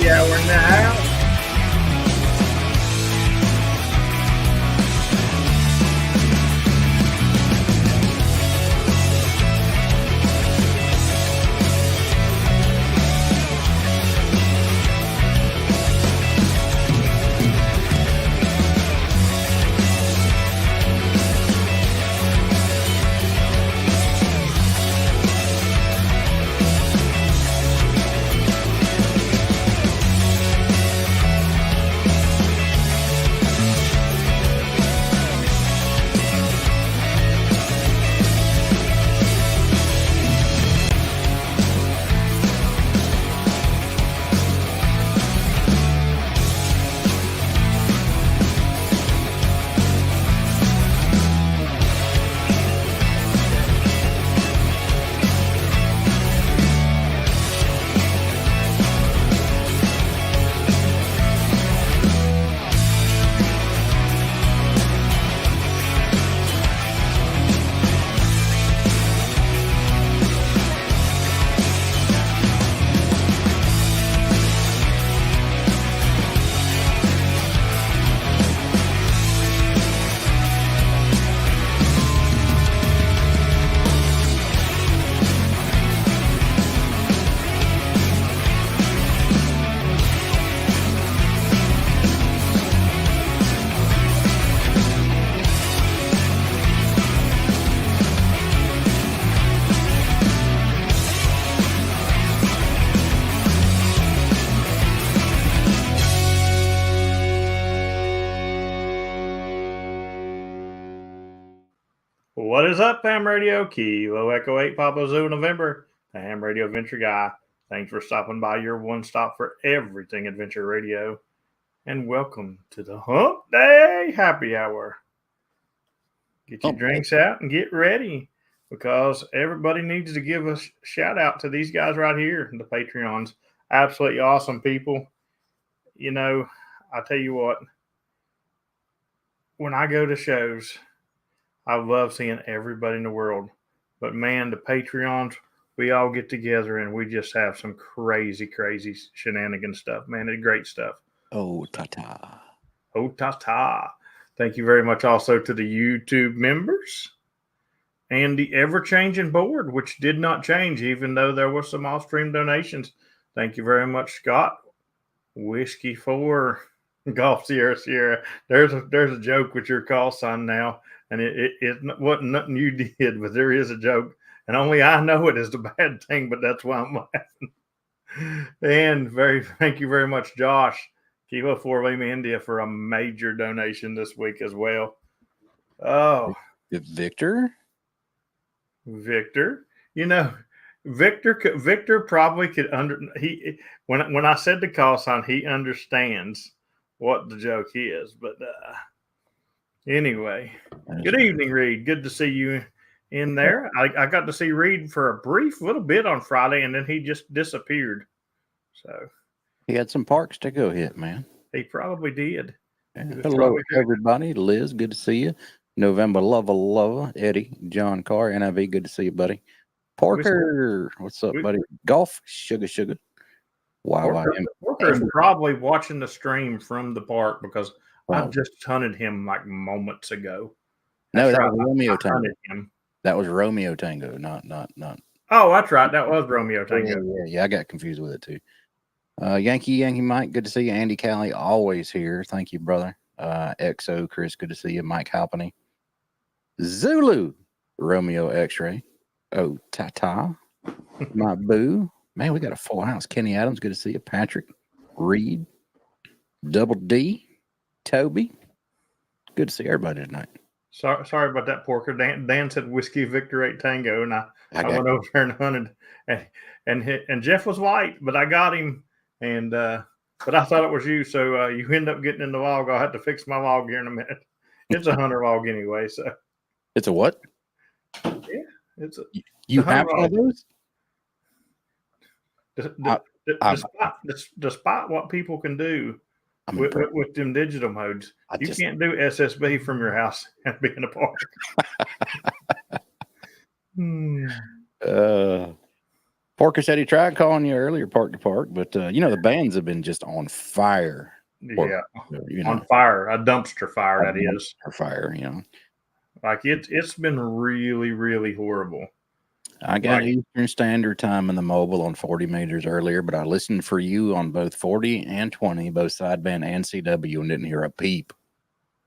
happy hour in the house. What is up, Ham Radio? Kilo Echo 8 Papa Zoo November, the Ham Radio Adventure Guy. Thanks for stopping by your one stop for everything Adventure Radio. And welcome to the Hump Day Happy Hour. Get your drinks out and get ready because everybody needs to give a shout out to these guys right here, the Patreons. Absolutely awesome people. You know, I tell you what, when I go to shows, I love seeing everybody in the world. But man, the Patreons, we all get together and we just have some crazy, crazy shenanigans stuff. Man, it's great stuff. Oh, ta-ta. Oh, ta-ta. Thank you very much also to the YouTube members and the ever-changing board, which did not change even though there were some off-stream donations. Thank you very much, Scott. Whiskey 4, Golf Sierra Sierra. There's a joke with your call sign now. And it wasn't nothing you did, but there is a joke. And only I know it is the bad thing, but that's why I'm laughing. And thank you very much, Josh, Kilo 4 Lima India, for a major donation this week as well. Oh. Victor? You know, Victor probably could when I said the call sign, he understands what the joke is, but anyway, good evening, Reed. Good to see you in there. I got to see Reed for a brief little bit on Friday, and then he just disappeared. So he had some parks to go hit, man. He probably did. Yeah. Hello, everybody. Liz, good to see you. November lover. Eddie, John Carr, NIV, good to see you, buddy. Parker, what's up, buddy? Golf, sugar. Wow, Parker is probably watching the stream from the park because I just hunted him like moments ago. No, that was Romeo Tango. That was Romeo Tango, not. Oh, that's right. That was Romeo Tango. Yeah, I got confused with it too. Yankee Mike, good to see you. Andy Callie, always here. Thank you, brother. XO Chris, good to see you. Mike Halpenny. Zulu, Romeo X-Ray. Oh, ta-ta. My boo. Man, we got a full house. Kenny Adams, good to see you. Patrick, Reed, Double D, Toby. Good to see everybody tonight. Sorry about that, Porker. Dan said Whiskey Victor 8 Tango, and I went over there and hunted, and Jeff was white, but I got him, and but I thought it was you, so you end up getting in the log. I'll have to fix my log here in a minute. It's a hunter log anyway, so it's a what? Yeah, it's a. You have one of those? Despite what people can do with them digital modes, you can't do SSB from your house and be in a park. Porker said he tried calling you earlier, park to park, but the bands have been just on fire. Yeah, on fire, a dumpster fire. That is fire. Like it's been really, really horrible. I got Eastern Standard Time in the mobile on 40 meters earlier, but I listened for you on both 40 and 20, both sideband and CW, and didn't hear a peep.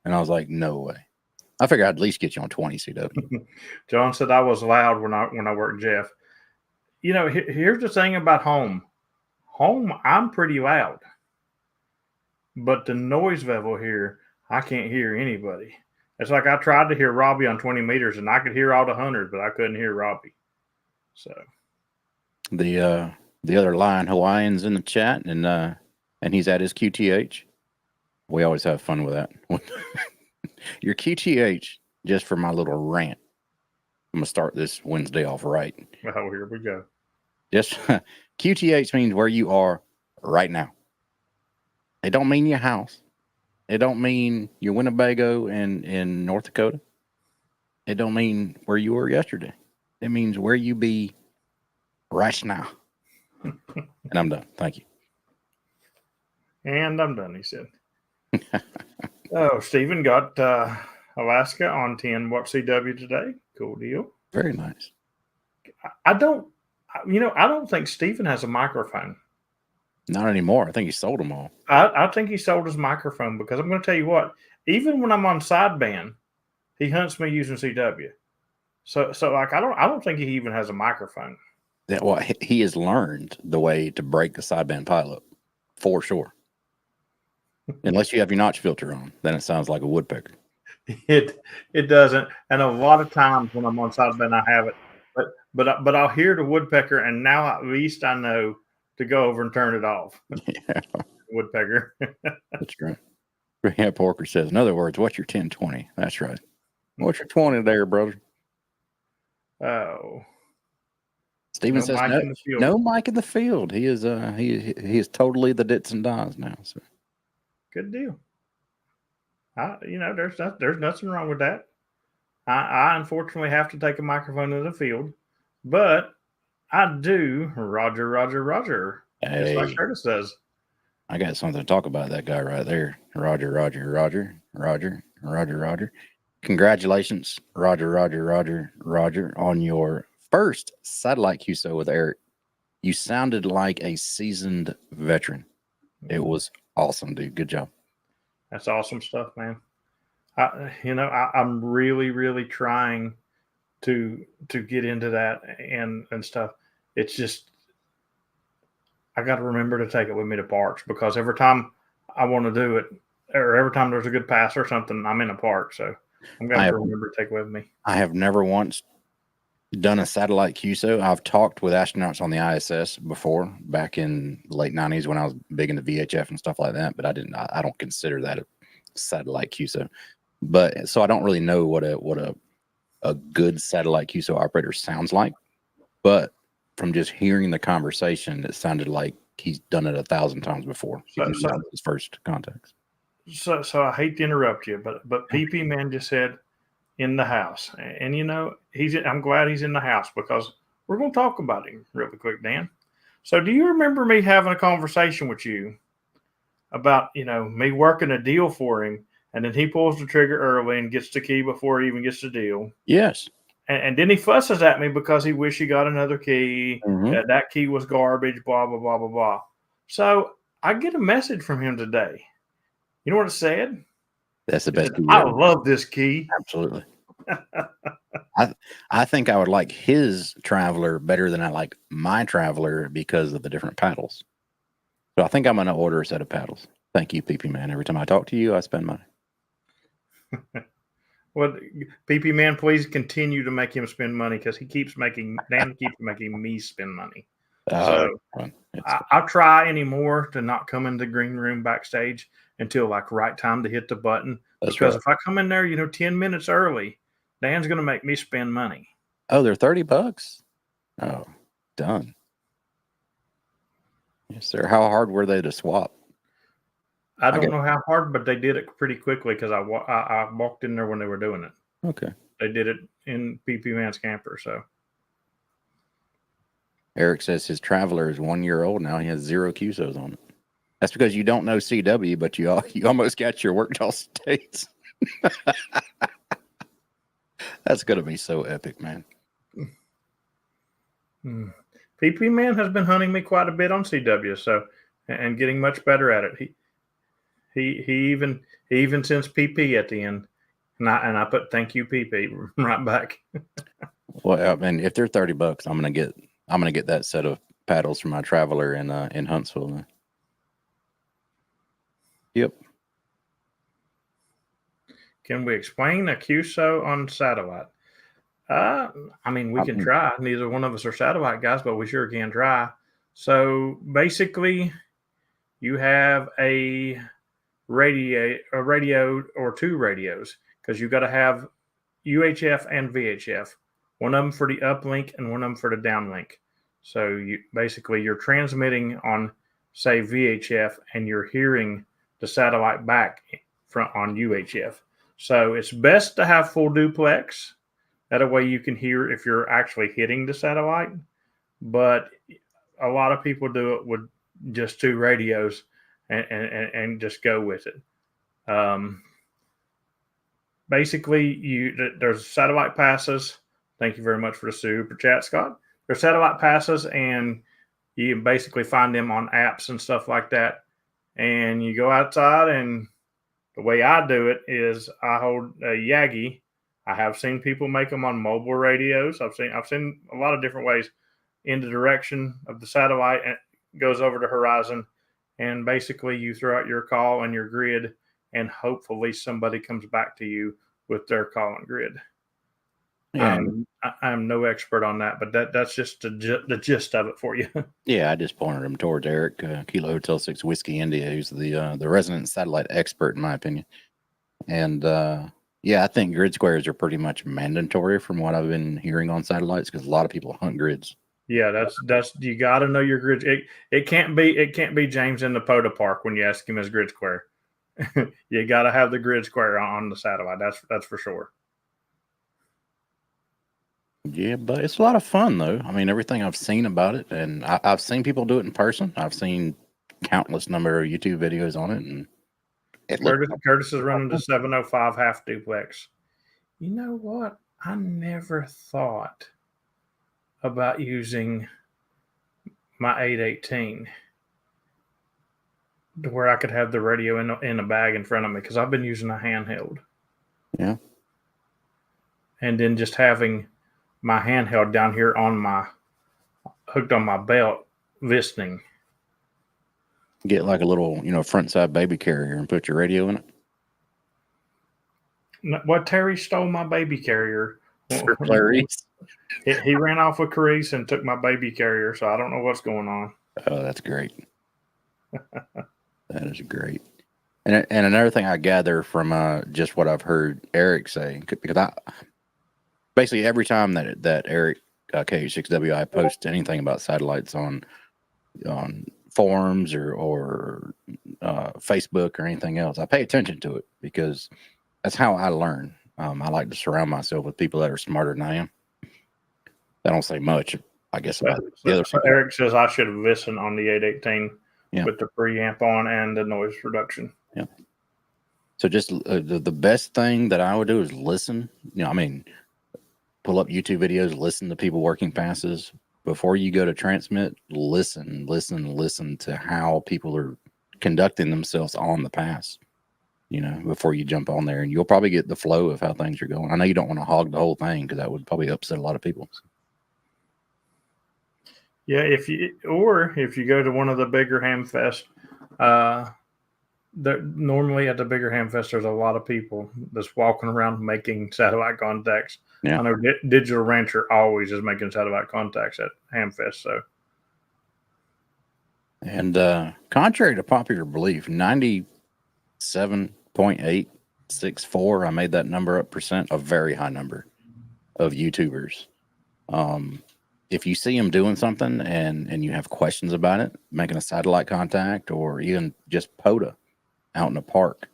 And I was like, no way. I figured I'd at least get you on 20 CW. John said I was loud when I worked Jeff. Here's the thing about home. Home, I'm pretty loud. But the noise level here, I can't hear anybody. It's like I tried to hear Robbie on 20 meters, and I could hear all the hunters, but I couldn't hear Robbie. So the other Lion Hawaiian's in the chat, and he's at his QTH. We always have fun with that. Your QTH, just for my little rant. I'm gonna start this Wednesday off right. Oh, here we go. Just QTH means where you are right now. It don't mean your house. It don't mean your Winnebago in North Dakota. It don't mean where you were yesterday. It means where you be right now. And I'm done. Thank you. And I'm done, he said. Oh, Stephen got Alaska on 10 Watt CW today. Cool deal. Very nice. I don't think Stephen has a microphone. Not anymore. I think he sold them all. I think he sold his microphone because I'm going to tell you what, even when I'm on sideband, he hunts me using CW. So like I don't think he even has a microphone. Yeah, well, he has learned the way to break the sideband pilot for sure. Unless you have your notch filter on, then it sounds like a woodpecker. It doesn't, and a lot of times when I'm on sideband, I have it, but I'll hear the woodpecker, and now at least I know to go over and turn it off. Yeah. Woodpecker. That's right. Yeah, Porker says, in other words, what's your 10-20? That's right. What's your 20 there, brother? Oh. Steven says no Mike in the field. He is he is totally the dits and dies now. So good deal. There's nothing wrong with that. I unfortunately have to take a microphone in the field, but I do Roger. Hey, just like Curtis does. I got something to talk about that guy right there. Roger. Congratulations, Roger, on your first satellite QSO with Eric. You sounded like a seasoned veteran. It was awesome, dude. Good job. That's awesome stuff, man. I'm really, really trying to get into that and stuff. It's just I got to remember to take it with me to parks because every time I want to do it, or every time there's a good pass or something, I'm in a park. So I'm going to remember to take it with me. I have never once done a satellite QSO. I've talked with astronauts on the ISS before, back in the late 90s when I was big into VHF and stuff like that. But I don't consider that a satellite QSO. But so I don't really know what a good satellite QSO operator sounds like. But from just hearing the conversation, it sounded like he's done it 1,000 times before. His first contacts. So I hate to interrupt you, but PP Man just said in the house, and I'm glad he's in the house because we're going to talk about him really quick, Dan. So do you remember me having a conversation with you about me working a deal for him, and then he pulls the trigger early and gets the key before he even gets the deal? Yes. And then he fusses at me because he wished he got another key. Mm-hmm. That key was garbage, blah, blah, blah, blah, blah. So I get a message from him today. You know what it said? That's the best. I love this key. Absolutely. I think I would like his Traveler better than I like my Traveler because of the different paddles. So I think I'm going to order a set of paddles. Thank you, PP Man. Every time I talk to you, I spend money. Well, PP Man, please continue to make him spend money because Dan keeps making me spend money. So I'll try anymore to not come in the green room backstage until like right time to hit the button. Because if I come in there, 10 minutes early, Dan's going to make me spend money. Oh, they're $30. Oh, done. Yes, sir. How hard were they to swap? I don't know how hard, but they did it pretty quickly because I walked in there when they were doing it. Okay. They did it in PP Man's camper, so. Eric says his Traveler is 1 year old now. He has 0 QSOs on it. That's because you don't know CW, but you almost got your Workdoll states. That's gonna be so epic, man. PP Man has been hunting me quite a bit on CW, so and getting much better at it. He even sends PP at the end, and I put thank you PP right back. Well, I mean, if they're $30, I'm gonna get that set of paddles for my Traveler in Huntsville. Yep. Can we explain a QSO on satellite? I mean, we can try. Neither one of us are satellite guys, but we sure can try. So basically, you have a radio or 2 radios, because you got to have UHF and VHF. One of them for the uplink and one of them for the downlink. So you're transmitting on, say, VHF, and you're hearing the satellite back on UHF. So it's best to have full duplex. That way you can hear if you're actually hitting the satellite. But a lot of people do it with just 2 radios and just go with it. Basically, there's satellite passes. Thank you very much for the super chat, Scott. There's satellite passes, and you can basically find them on apps and stuff like that. And you go outside, and the way I do it is I hold a Yagi. I have seen people make them on mobile radios. I've seen a lot of different ways in the direction of the satellite, and it goes over the horizon. And basically, you throw out your call and your grid, and hopefully somebody comes back to you with their call and grid. Yeah. I'm no expert on that, but that's just the gist of it for you. Yeah, I just pointed him towards Eric, Kilo Hotel 6 Whiskey India, who's the resident satellite expert, in my opinion. And yeah, I think grid squares are pretty much mandatory from what I've been hearing on satellites, because a lot of people hunt grids. Yeah, that's you got to know your grid. It can't be James in the Poda Park when you ask him his grid square. You got to have the grid square on the satellite. That's for sure. Yeah, but it's a lot of fun, though. I mean, everything I've seen about it, and I've seen people do it in person. I've seen countless number of YouTube videos on it, and Curtis is running the 705 half duplex. You know what? I never thought about using my 818 to where I could have the radio in a bag in front of me, because I've been using a handheld. Yeah. And then just having my handheld down here hooked on my belt, listening. Get like a little, front side baby carrier and put your radio in it. Well, Terry stole my baby carrier. Clarice. He ran off with Clarice and took my baby carrier, so I don't know what's going on. Oh, that's great. That is great. And another thing I gather from just what I've heard Eric say, because basically every time that Eric KH6WI posts anything about satellites on forums or Facebook or anything else, I pay attention to it, because that's how I learn. I like to surround myself with people that are smarter than I am. I don't say much, I guess, about the other people. Eric says I should have listened on the 818 with the preamp on and the noise reduction. Yeah. So just the best thing that I would do is listen. Pull up YouTube videos, listen to people working passes. Before you go to transmit, listen to how people are conducting themselves on the pass, before you jump on there, and you'll probably get the flow of how things are going. I know you don't want to hog the whole thing, because that would probably upset a lot of people. Yeah, if you go to one of the bigger ham fest, normally at the bigger ham fest, there's a lot of people that's walking around making satellite contacts. Yeah. I know Digital Rancher always is making satellite contacts at ham fest. So, and contrary to popular belief, 97.864, I made that number up percent, a very high number of YouTubers. If you see them doing something and you have questions about it, making a satellite contact, or even just POTA out in the park,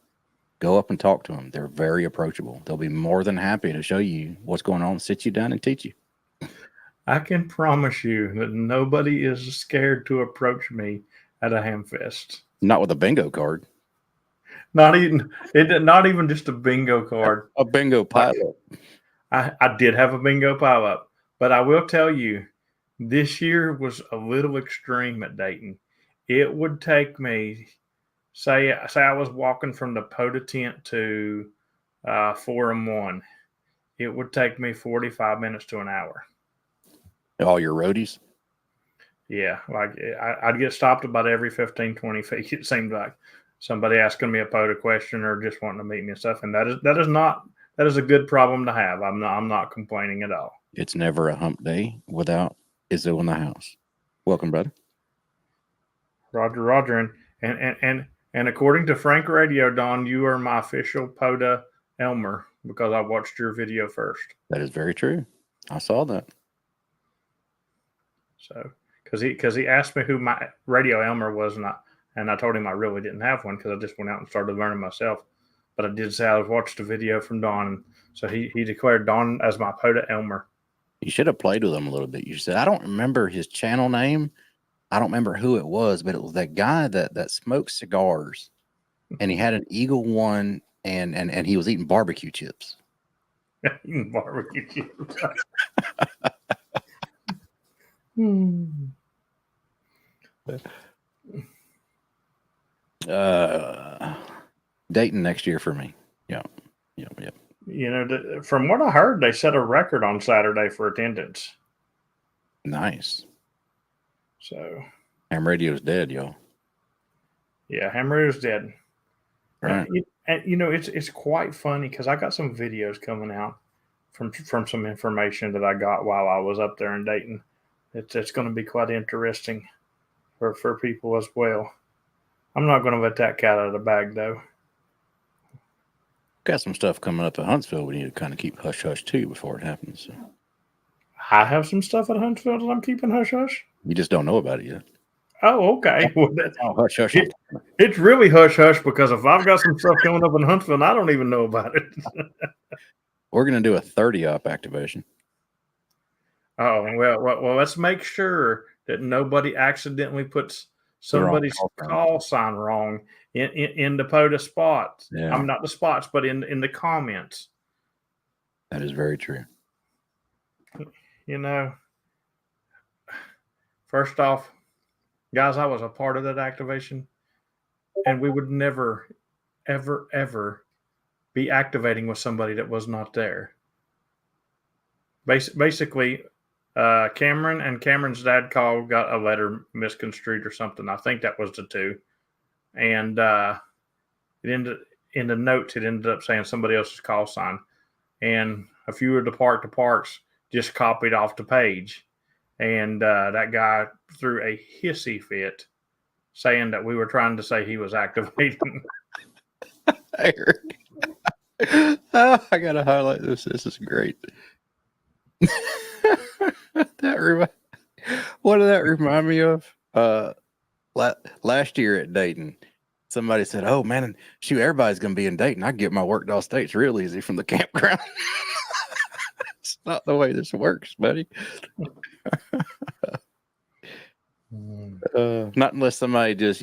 go up and talk to them. They're very approachable. They'll be more than happy to show you what's going on, sit you down and teach you. I can promise you that nobody is scared to approach me at a Hamfest. Not with a bingo card. Not even just a bingo card. A bingo pile. I did have a bingo pile up, but I will tell you, this year was a little extreme at Dayton. It would take me, say I was walking from the POTA tent to Forum 1. It would take me 45 minutes to an hour. All your roadies? Yeah, like I'd get stopped about every 15, 20 feet. It seemed like somebody asking me a POTA question or just wanting to meet me and stuff. And that is a good problem to have. I'm not complaining at all. It's never a hump day without Izzo in the house. Welcome, brother. Roger, and according to Frank Radio, Don, you are my official POTA Elmer because I watched your video first. That is very true. I saw that. So, because he asked me who my Radio Elmer was, and I told him I really didn't have one because I just went out and started learning myself. But I did say I watched a video from Don, so he declared Don as my POTA Elmer. You should have played with him a little bit. You said, I don't remember his channel name. I don't remember who it was, but it was that guy that smoked cigars, and he had an Eagle One, and he was eating barbecue chips. Eating barbecue chips. Dayton next year for me. Yep. You know, from what I heard, they set a record on Saturday for attendance. Nice. So Ham Radio's dead, y'all. Yeah, Ham Radio's dead. Right. And you know, it's quite funny because I got some videos coming out from some information that I got while I was up there in Dayton. It's going to be quite interesting for people as well. I'm not going to let that cat out of the bag, though. Got some stuff coming up at Huntsville. We need to kind of keep hush hush too before it happens. So. I have some stuff at Huntsville that I'm keeping hush hush. You just don't know about it yet. Oh, okay. Well, hush hush. It's really hush hush because if I've got some stuff coming up in Huntsville, and I don't even know about it. We're going to do a 30-op activation. Oh, well, let's make sure that nobody accidentally puts somebody's call sign wrong in the POTA spots. Yeah. I'm not the spots, but in the comments. That is very true. You know, first off, guys, I was a part of that activation, and we would never, ever, ever be activating with somebody that was not there. Basically, Cameron and Cameron's dad got a letter misconstrued or something. I think that was the two. And it ended in the notes, it ended up saying somebody else's call sign. And a few of the parks just copied off the page. And that guy threw a hissy fit saying that we were trying to say he was activating. I heard. Oh, I got to highlight this. This is great. What did that remind me of? Last year at Dayton, somebody said, "Oh man, shoot, everybody's gonna be in Dayton. I can get my work to all states real easy from the campground." It's not the way this works, buddy. Not unless somebody just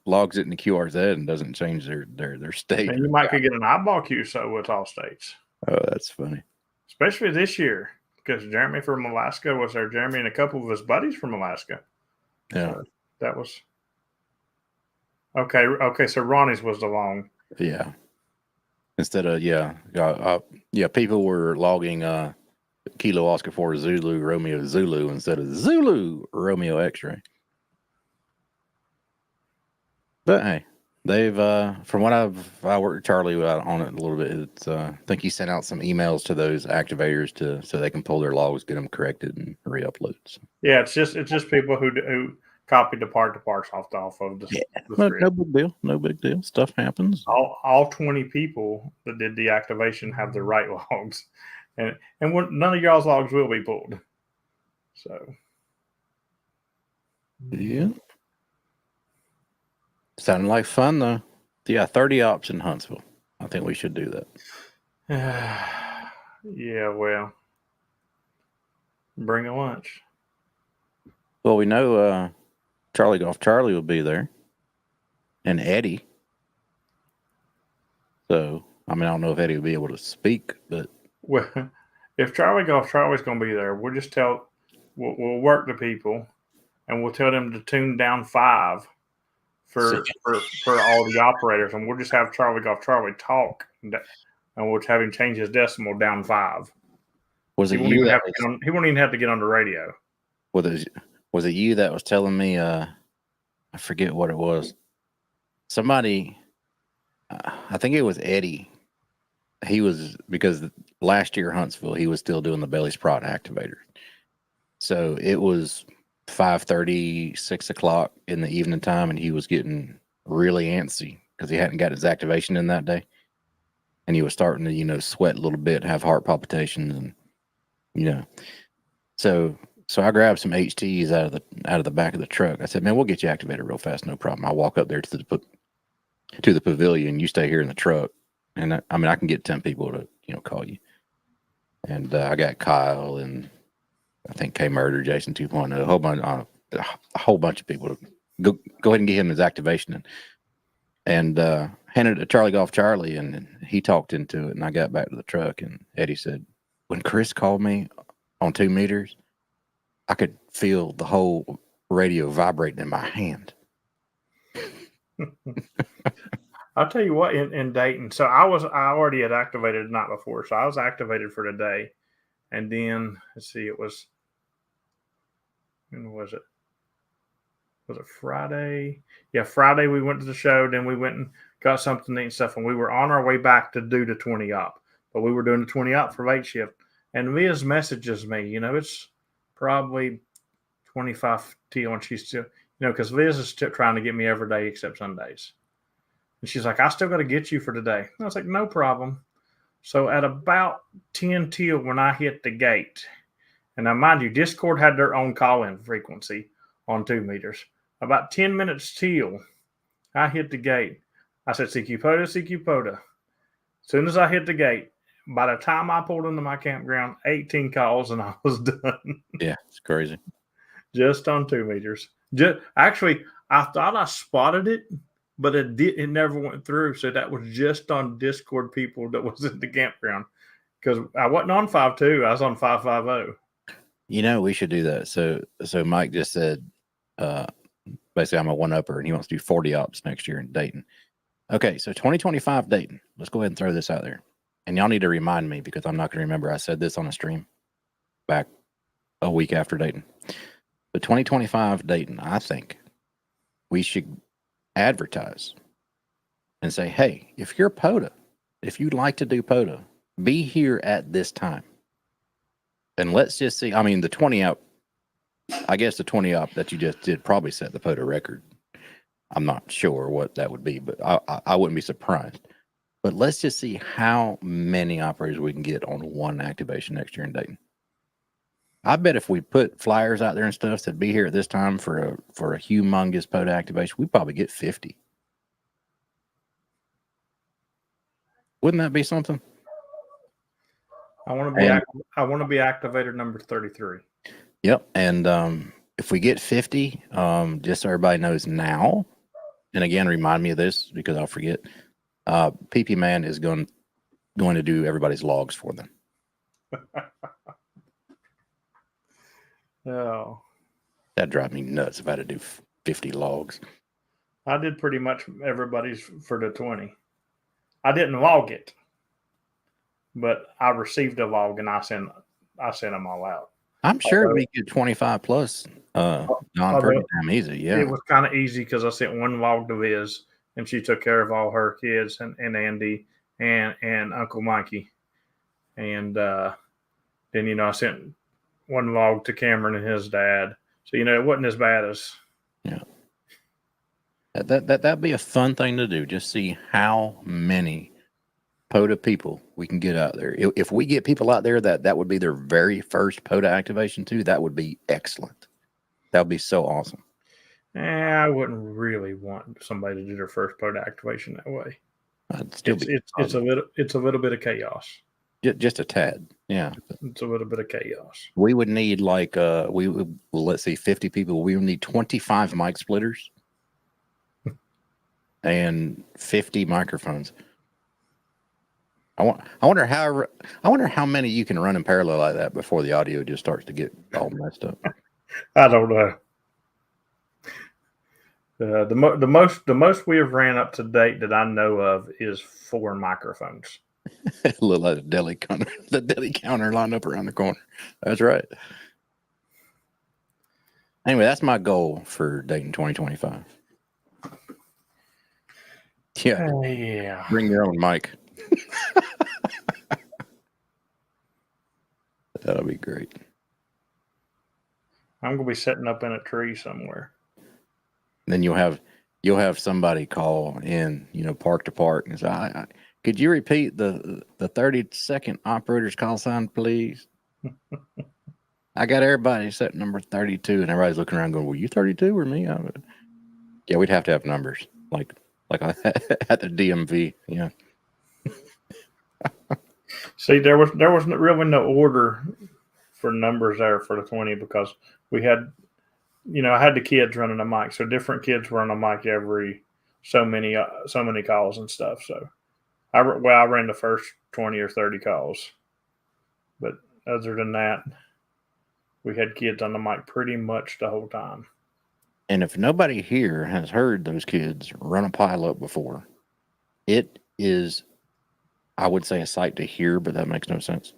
logs it in the QRZ and doesn't change their state. And you might could get an eyeball QSO with all states. Oh, that's funny. Especially this year, because Jeremy from Alaska was there. Jeremy and a couple of his buddies from Alaska. Yeah. So that was okay. So Ronnie's was the long. Yeah. Instead of people were logging Kilo Oscar 4 Zulu Romeo Zulu instead of Zulu Romeo X-ray. But hey, they've from what I worked with Charlie on it a little bit. It's I think he sent out some emails to those activators so they can pull their logs, get them corrected, and re-upload. So. Yeah, it's just people who copied the parts off of the no big deal. No big deal. Stuff happens. All 20 people that did the activation have the right logs, and none of y'all's logs will be pulled. So yeah. Sounding like fun, though. Yeah, 30 ops in Huntsville. I think we should do that. Yeah, well, Bring a lunch. Well, we know Charlie Golf Charlie will be there, and Eddie. So, I mean, I don't know if Eddie will be able to speak, but Well, if Charlie's going to be there, we'll work the people, and we'll tell them to tune down 5 for all the operators, and we'll just have Charlie talk, and we'll have him change his decimal down 5. Was it he won't you even that have to get on, he won't even have to get on the radio. was it you that was telling me? I forget what it was. Somebody, I think it was Eddie. He was, because last year Huntsville, he was still doing the belly sprout activator. So it was 5:30, 6 o'clock in the evening time, and he was getting really antsy because he hadn't got his activation in that day, and he was starting to sweat a little bit, have heart palpitations, and so I grabbed some HTs out of the back of the truck. I said, "Man, we'll get you activated real fast, no problem." I walk up there to the pavilion. You stay here in the truck, and I can get 10 people to call you. And I got Kyle and I think K Murder, Jason 2.0, a whole bunch of people to go ahead and get him his activation and handed it to Charlie Golf Charlie, and he talked into it. And I got back to the truck, and Eddie said, when Chris called me on 2 meters, I could feel the whole radio vibrating in my hand. I'll tell you what, in Dayton, so I already had activated the night before, so I was activated for today, and then let's see, when was it? Was it Friday? Yeah, Friday we went to the show, then we went and got something to eat and stuff, and we were on our way back to do the 20 up, but we were doing the 20 up for late shift, and Viz messages me, it's probably 25 till, and she's still, because Viz is still trying to get me every day except Sundays. And she's like, I still got to get you for today. And I was like, no problem. So at about 10 till when I hit the gate, and now mind you, Discord had their own call-in frequency on 2 meters. About 10 minutes till I hit the gate, I said, CQ Poda, CQ Poda. As soon as I hit the gate, by the time I pulled into my campground, 18 calls and I was done. Yeah, it's crazy. Just on 2 meters. Actually, I thought I spotted it, but it never went through. So that was just on Discord people that was in the campground, because I wasn't on 5.2. I was on 5.50. We should do that. So Mike just said, basically I'm a one-upper and he wants to do 40 ops next year in Dayton. Okay, so 2025 Dayton. Let's go ahead and throw this out there. And y'all need to remind me, because I'm not going to remember. I said this on a stream back a week after Dayton. But 2025 Dayton, I think we should advertise and say, hey, if you're POTA, if you'd like to do POTA, be here at this time. And let's just see. I mean, the 20 up, I guess the 20 up that you just did probably set the POTA record. I'm not sure what that would be, but I wouldn't be surprised. But let's just see how many operators we can get on one activation next year in Dayton. I bet if we put flyers out there and stuff that'd be here at this time for a humongous POTA activation, we'd probably get 50. Wouldn't that be something? I want to be activator number 33. Yep. And if we get 50, just so everybody knows now, and again, remind me of this because I'll forget. PP Man is going to do everybody's logs for them. Oh, that'd drive me nuts if I had to do 50 logs. I did pretty much everybody's for the 20. I didn't log it, but I received a log and I sent them all out. I'm sure we get 25 plus pretty damn easy. Yeah, it was kind of easy because I sent one log to Viz and she took care of all her kids and Andy and Uncle Mikey, and then I sent one log to Cameron and his dad. So it wasn't as bad as. Yeah. That'd be a fun thing to do. Just see how many POTA people we can get out there. If we get people out there that would be their very first POTA activation too, that would be excellent. That would be so awesome. I wouldn't really want somebody to do their first POTA activation that way. I'd still it's a little bit of chaos. Just a tad. Yeah. It's a little bit of chaos. We would need like let's see, 50 people. We would need 25 mic splitters and 50 microphones. I wonder how many you can run in parallel like that before the audio just starts to get all messed up. I don't know. The most we have ran up to date that I know of is 4 microphones. A little like the deli counter lined up around the corner. That's right. Anyway, that's my goal for Dayton 2025. Yeah. Yeah. Bring your own mic. That'll be great. I'm gonna be setting up in a tree somewhere. Then you'll have somebody call in, park to park, and say, could you repeat the 30-second operator's call sign, please? I got everybody set number 32, and everybody's looking around going, were you 32 or me? Yeah, we'd have to have numbers like at the DMV. Yeah. See, there was really no order for numbers there for the 20 because we had, I had the kids running a mic, so different kids were on a mic every so many calls and stuff. So I ran the first 20 or 30 calls, but other than that, we had kids on the mic pretty much the whole time. And if nobody here has heard those kids run a pileup before, it is, I would say, a sight to hear, but that makes no sense.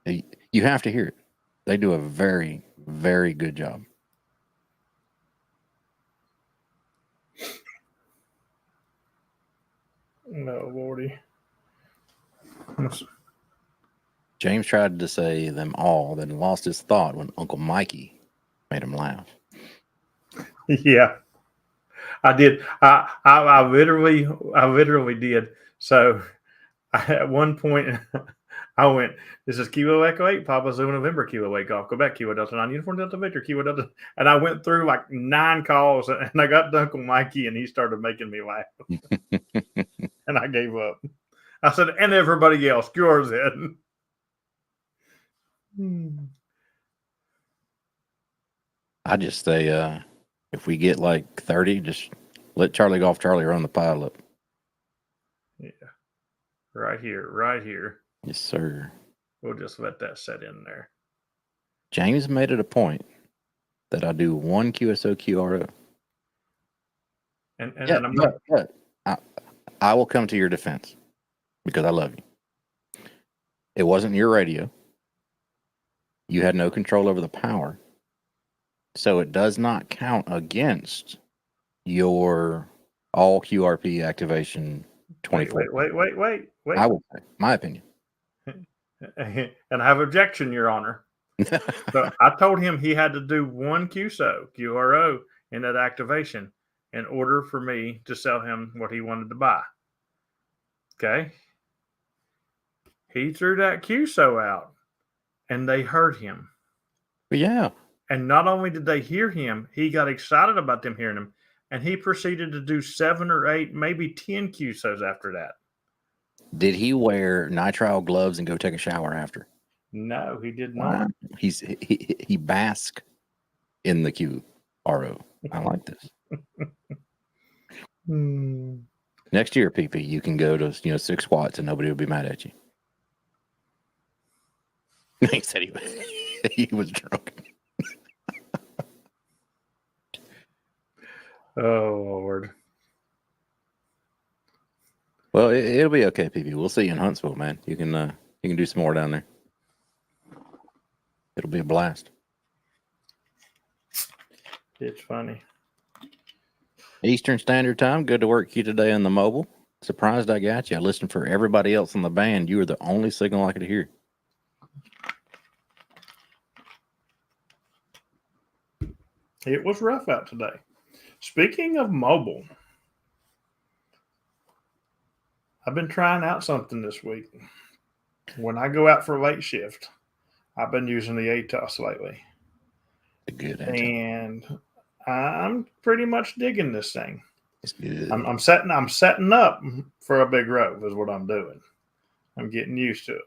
You have to hear it. They do a very, very good job. No, Lordy. James tried to say them all, then lost his thought when Uncle Mikey made him laugh. Yeah, I did. I literally did. So at one point, I went, this is Kilo Echo 8, Papa Zulu November, Kilo Wake Off, Quebec, Kilo Delta 9, Uniform Delta Victor, Kilo Delta. And I went through like 9 calls and I got to Uncle Mikey and he started making me laugh. And I gave up. I said, and everybody else, yours in. I just say, if we get like 30, just let Charlie Golf Charlie run the pileup. Yeah. Right here. Yes, sir. We'll just let that set in there. James made it a point that I do one QSO QRO. And yeah, I'm not. But I will come to your defense because I love you. It wasn't your radio. You had no control over the power. So it does not count against your all QRP activation 24. Wait. I will say, my opinion. And I have objection, Your Honor. So I told him he had to do one QRO in that activation in order for me to sell him what he wanted to buy. Okay. He threw that QSO out and they heard him. Yeah. And not only did they hear him, he got excited about them hearing him. And he proceeded to do 7 or 8, maybe 10 QSOs after that. Did he wear nitrile gloves and go take a shower after? No, he did not. He basked in the QRO. I like this. Next year, PP, you can go to 6 squats and nobody will be mad at you. He said he was drunk. Oh Lord. Well, it'll be okay, PP. We'll see you in Huntsville, man. You can do some more down there. It'll be a blast. It's funny. Eastern Standard Time. Good to work you today on the mobile. Surprised I got you. I listened for everybody else in the band. You were the only signal I could hear. It was rough out today. Speaking of mobile, I've been trying out something this week. When I go out for late shift, I've been using the ATOS lately. Good answer. And I'm pretty much digging this thing. It's good. I'm setting up for a big road is what I'm doing. I'm getting used to it.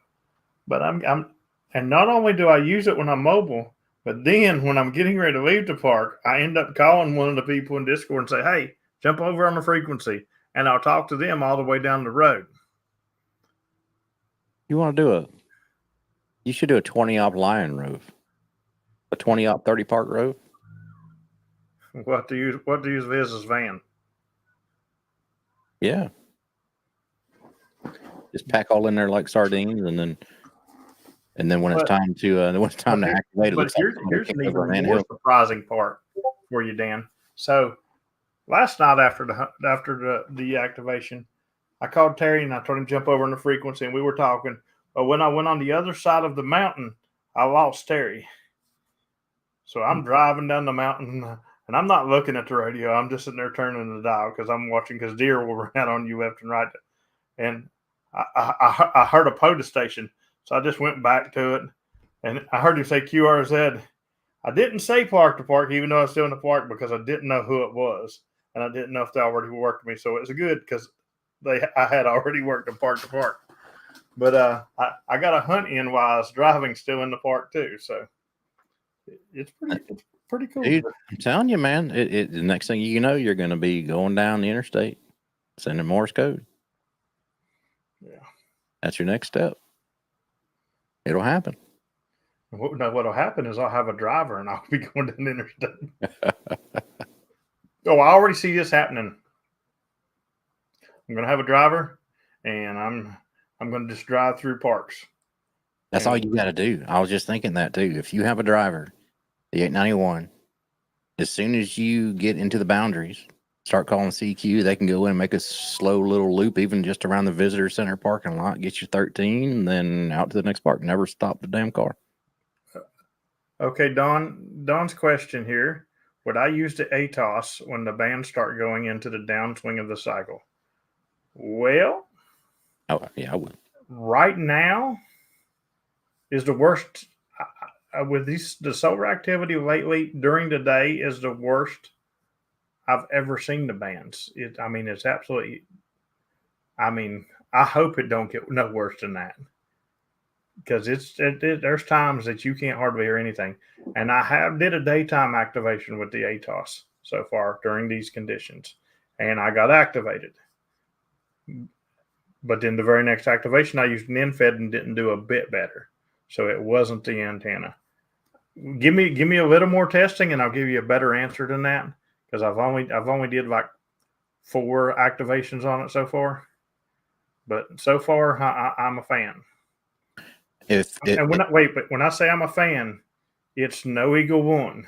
But and not only do I use it when I'm mobile, but then when I'm getting ready to leave the park, I end up calling one of the people in Discord and say, "Hey, jump over on the frequency," and I'll talk to them all the way down the road. You want to you should do a 20-op Lion Rove, a 20-op 30 park Rove. What to use Viz's van? Yeah. Just pack all in there like sardines, and then when it's time to activate, it looks like here's an even more surprising part for you, Dan. So last night after the activation, I called Terry and I told him to jump over on the frequency, and we were talking. But when I went on the other side of the mountain, I lost Terry. So I'm driving down the mountain, and I'm not looking at the radio. I'm just sitting there turning the dial because I'm watching, because deer will run out on you left and right. And I heard a POTA station, so I just went back to it, and I heard him say QRZ. I didn't say park to park, even though I was still in the park, because I didn't know who it was, and I didn't know if they already worked me. So it was good because I had already worked in park to park. But I got a hunt in while I was driving, still in the park too. So it's pretty cool. Dude, I'm telling you, man. The next thing you know, you're going to be going down the interstate, sending Morse code. Yeah, that's your next step. It'll happen. What'll happen is I'll have a driver and I'll be going down the interstate. Oh, I already see this happening. I'm going to have a driver, and I'm going to just drive through parks. That's all you got to do. I was just thinking that too. If you have a driver, the 891, as soon as you get into the boundaries, start calling CQ, they can go in and make a slow little loop, even just around the visitor center parking lot, get you 13, and then out to the next park. Never stop the damn car. Okay, Don's question here. Would I use the ATOS when the bands start going into the downswing of the cycle? Well, oh yeah, I would. Right now is the worst with the solar activity lately during the day is the worst I've ever seen the bands. It's absolutely. I hope it don't get no worse than that, because there's times that you can't hardly hear anything. And I did a daytime activation with the ATOS so far during these conditions, and I got activated. But then the very next activation, I used an infed and didn't do a bit better. So it wasn't the antenna. Give me a little more testing, and I'll give you a better answer than that, because I've only did like 4 activations on it so far. But so far, I'm a fan. When I say I'm a fan, it's no Eagle One,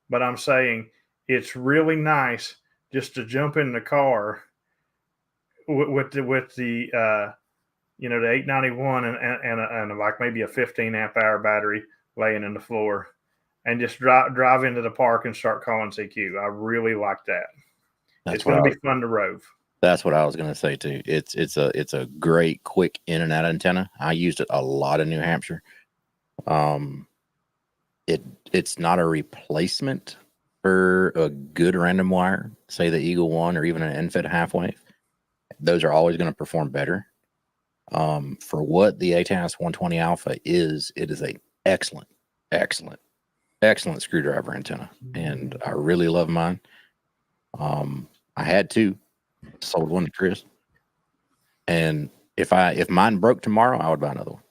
but I'm saying it's really nice just to jump in the car with the the 891 and like maybe a 15 amp hour battery laying in the floor, and just drive into the park and start calling CQ. I really like that. It's going to be fun to rove. That's what I was going to say too. It's a great quick in and out antenna. I used it a lot in New Hampshire. It's not a replacement for a good random wire, say the Eagle One or even an NFET half wave. Those are always going to perform better. For what the ATAS 120 Alpha is, it is a excellent screwdriver antenna, and I really love mine. I had 2, sold one to Chris, and if mine broke tomorrow, I would buy another one.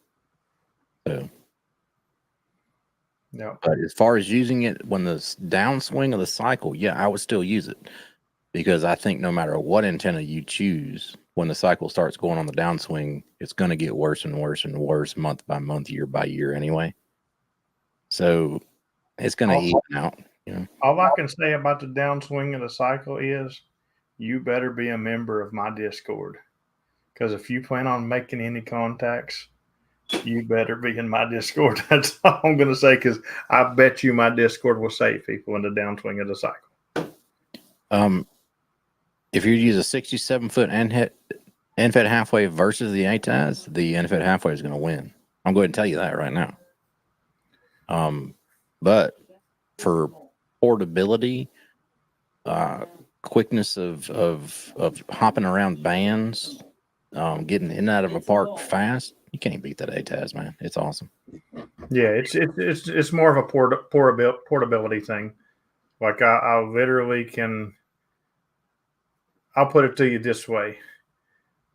So, yeah. But as far as using it when the downswing of the cycle, yeah, I would still use it, because I think no matter what antenna you choose, when the cycle starts going on the downswing, it's going to get worse and worse and worse month by month, year by year anyway. So it's going to even out. All I can say about the downswing of the cycle is you better be a member of my Discord, because if you plan on making any contacts, you better be in my Discord. That's all I'm going to say, because I bet you my Discord will save people in the downswing of the cycle. If you use a 67-foot NFET half wave versus the ATAS, the NFET half wave is going to win. I'm going to tell you that right now. But for portability, quickness of hopping around bands, getting in and out of a park fast, You can't beat that ATAS, man. It's awesome. Yeah, it's more of a portability thing. Like I literally can. I'll put it to you this way: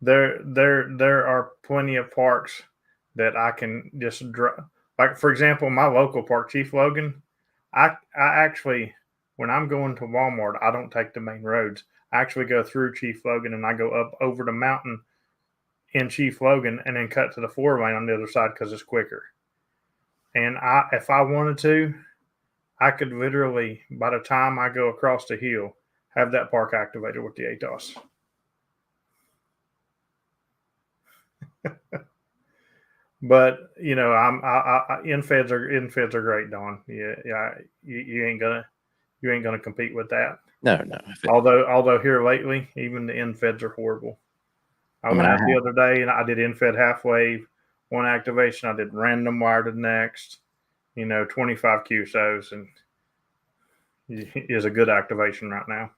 there are plenty of parks that I can just drive. Like for example, my local park, Chief Logan. I actually, when I'm going to Walmart, I don't take the main roads. I actually go through Chief Logan and I go up over the mountain in Chief Logan and then cut to the 4 lane on the other side because it's quicker. And if I wanted to, I could literally, by the time I go across the hill, have that park activated with the ATOS. But infeds are great, Don. Yeah, you ain't gonna compete with that. No. Although here lately, even the infeds are horrible. I went out the other day and I did infed halfway one activation. I did random wire to the next. 25 QSOs and is a good activation right now.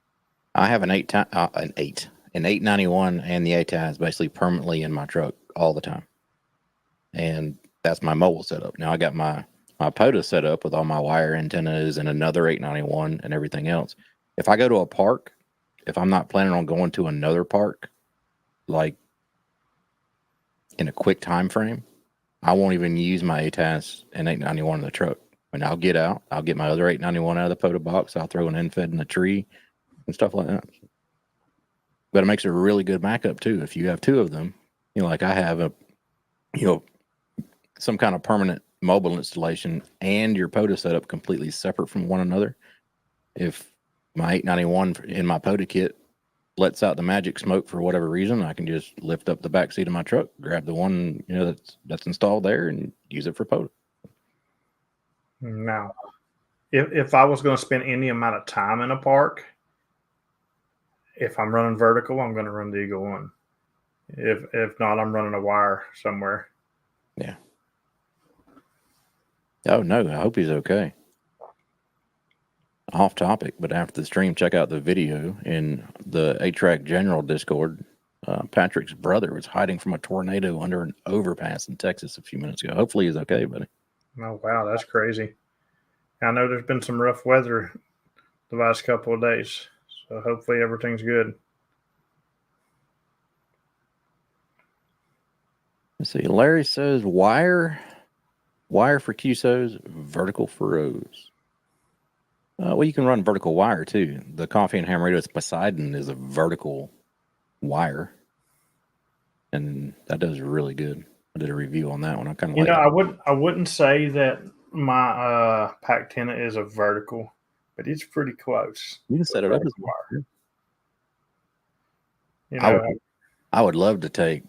I have an 891, and the ATAS is basically permanently in my truck all the time, and that's my mobile setup. Now I got my POTA set up with all my wire antennas and another 891 and everything else. If I go to a park, if I'm not planning on going to another park, like in a quick time frame, I won't even use my ATAS and 891 in the truck. When I'll get out, I'll get my other 891 out of the POTA box. I'll throw an infed in the tree and stuff like that. But it makes a really good backup too. If you have two of them, like I have some kind of permanent mobile installation and your POTA setup completely separate from one another. If my 891 in my POTA kit lets out the magic smoke for whatever reason, I can just lift up the back seat of my truck, grab the one that's installed there, and use it for POTA. Now, if I was going to spend any amount of time in a park, if I'm running vertical, I'm going to run the Eagle One. If not, I'm running a wire somewhere. Yeah. Oh no, I hope he's okay. Off topic, but after the stream, check out the video in the 8-Track General Discord. Patrick's brother was hiding from a tornado under an overpass in Texas a few minutes ago. Hopefully he's okay, buddy. Oh, wow, that's crazy. I know there's been some rough weather the last couple of days, so hopefully everything's good. Let's see. Larry says wire for QSOs, vertical for rows. Well, you can run vertical wire too. The Coffee and Hammerito's Poseidon is a vertical wire, and that does really good. I did a review on that one. I kind of I wouldn't say that my Pac-10 is a vertical, but it's pretty close. You can set it up as wire. I would love to take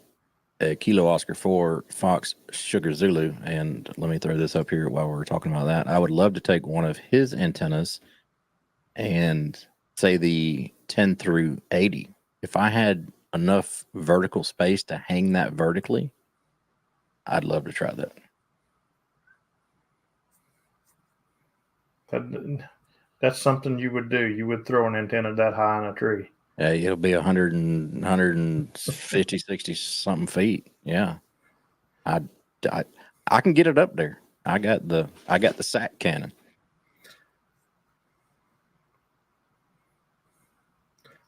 a Kilo Oscar 4 Fox Sugar Zulu, and let me throw this up here while we're talking about that. I would love to take one of his antennas and say the 10 through 80. If I had enough vertical space to hang that vertically, I'd love to try that. That's something you would do. You would throw an antenna that high in a tree. Yeah, it'll be 150, 60 something feet. Yeah. I can get it up there. I got the sack cannon.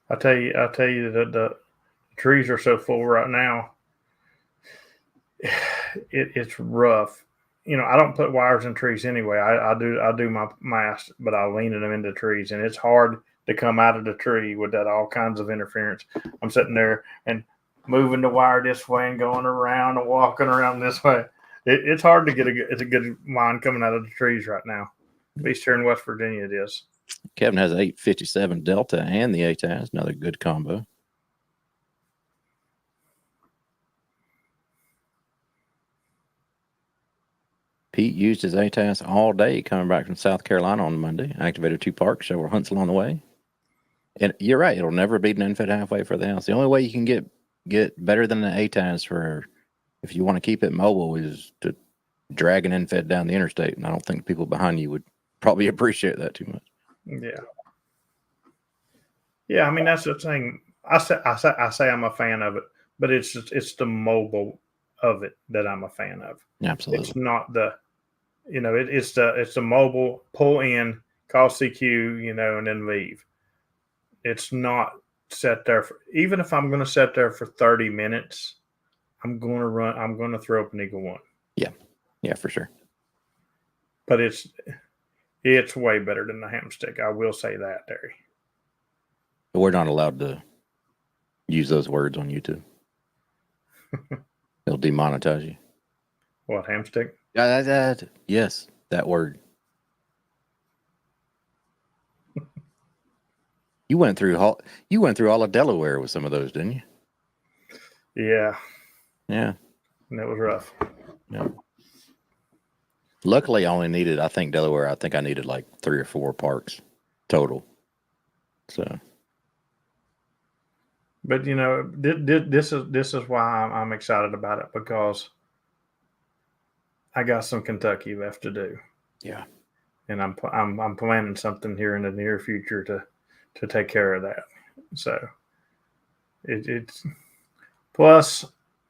I tell you that the trees are so full right now. It's rough. I don't put wires in trees anyway. I do my mast, but I lean them into trees, and it's hard to come out of the tree with that all kinds of interference. I'm sitting there and moving the wire this way and going around and walking around this way. It's hard to get a good line coming out of the trees right now. At least here in West Virginia it is. Kevin has 857 Delta and the ATAS, another good combo. Pete used his ATAS all day coming back from South Carolina on Monday. Activated 2 parks, show where hunts along the way. And you're right, it'll never beat an infed halfway for the house. The only way you can get better than an ATAS for if you want to keep it mobile is to drag an infed down the interstate. And I don't think people behind you would probably appreciate that too much. Yeah. I mean, that's the thing. I say I'm a fan of it, but it's the mobile of it that I'm a fan of. Absolutely. It's not the, it's the mobile pull in, call CQ, and then leave. It's not set there for, even if I'm going to sit there for 30 minutes, I'm going to throw up an Eagle One. Yeah, for sure. But it's way better than the Hamstick. I will say that, Terry. But we're not allowed to use those words on YouTube. They'll demonetize you. What, Hamstick? Yes, that word. You went through all of Delaware with some of those, didn't you? Yeah. Yeah. And it was rough. Yeah. Luckily, I think Delaware, I needed like 3 or 4 parks total. So. But this is why I'm excited about it, because I got some Kentucky left to do. Yeah. And I'm planning something here in the near future to take care of that. So it's plus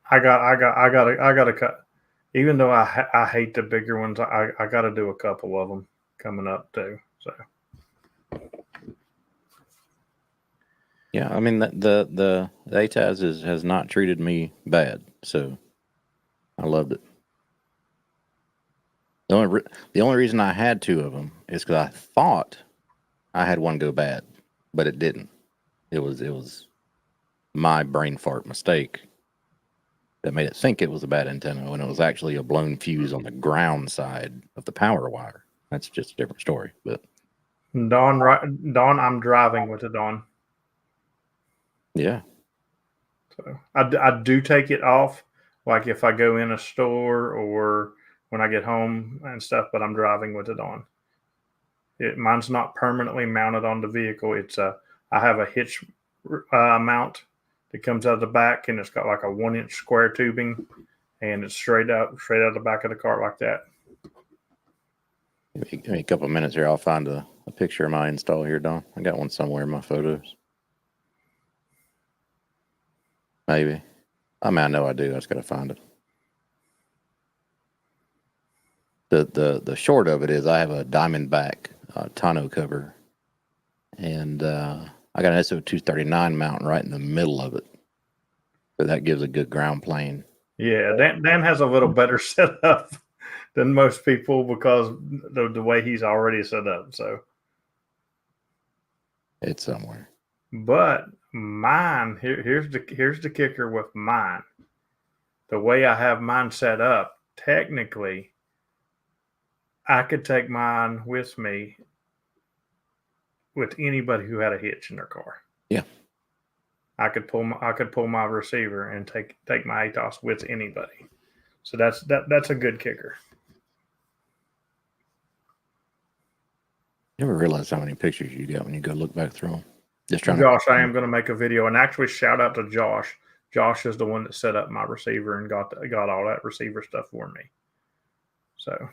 I got to cut. Even though I hate the bigger ones, I got to do a couple of them coming up too. So yeah, I mean the ATAS has not treated me bad, so I loved it. The only reason I had 2 of them is because I thought I had one go bad, but it didn't. It was my brain fart mistake that made it think it was a bad antenna when it was actually a blown fuse on the ground side of the power wire. That's just a different story. But Dawn, I'm driving with the Dawn. yeah. So I do take it off, like if I go in a store or when I get home and stuff. But I'm driving with it on. Mine's not permanently mounted on the vehicle. I have a hitch mount that comes out of the back, and it's got like a 1-inch square tubing, and it's straight out the back of the car like that. Give me a couple of minutes here. I'll find a picture of my install here, Don. I got one somewhere in my photos. Maybe. I mean, I know I do. I just got to find it. The short of it is I have a Diamondback tonneau cover, and I got an SO239 mounting right in the middle of it, so that gives a good ground plane. Yeah, Dan has a little better setup than most people because the way he's already set up. So it's somewhere. But mine, here's the kicker with mine. The way I have mine set up, technically, I could take mine with me with anybody who had a hitch in their car. Yeah. I could pull my receiver and take my ATOS with anybody. So that's a good kicker. You ever realize how many pictures you got when you go look back through them? Josh, I am going to make a video, and actually shout out to Josh. Josh is the one that set up my receiver and got all that receiver stuff for me. So,